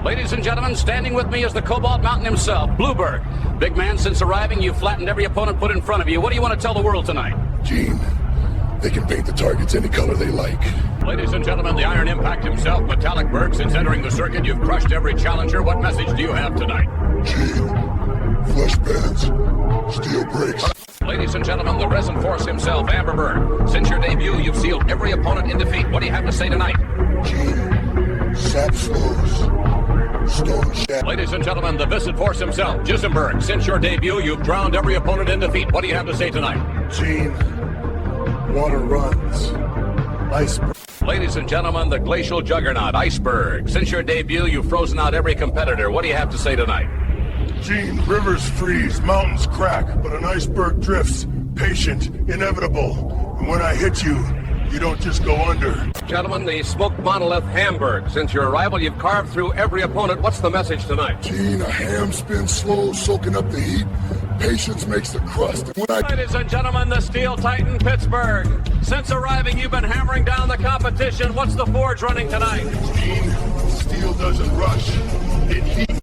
Ladies and gentlemen, standing with me is the Cobalt Mountain himself, Blueberg. Big man, since arriving, you've flattened every opponent put in front of you. What do you want to tell the world tonight? Gene, they can paint the targets any color they like. Ladies and gentlemen, the Iron Impact himself, Metallic Berg. Since entering the circuit, you've crushed every challenger. What message do you have tonight? Gene, flesh bands, steel brakes. Ladies and gentlemen, the Resin Force himself, Amberberg. Since your debut, you've sealed every opponent in defeat. What do you have to say tonight? Gene, sap slows, stone shaft. Ladies and gentlemen, the Visit Force himself, Gissenberg. Since your debut, you've drowned every opponent in defeat. What do you have to say tonight? Gene, water runs, iceberg. Ladies and gentlemen, the Glacial Juggernaut, Iceberg. Since your debut, you've frozen out every competitor. What do you have to say tonight? Gene, rivers freeze, mountains crack, but an iceberg drifts. Patient, inevitable. And when I hit you, you don't just go under. Gentlemen, the Smoked Monolith, Hamburg. Since your arrival, you've carved through every opponent. What's the message tonight? Gene, a ham spins slow, soaking up the heat. Patience makes the crust. And when Ladies and gentlemen, the Steel Titan, Pittsburgh. Since arriving, you've been hammering down the competition. What's the forge running tonight? Gene, steel doesn't rush. It heats.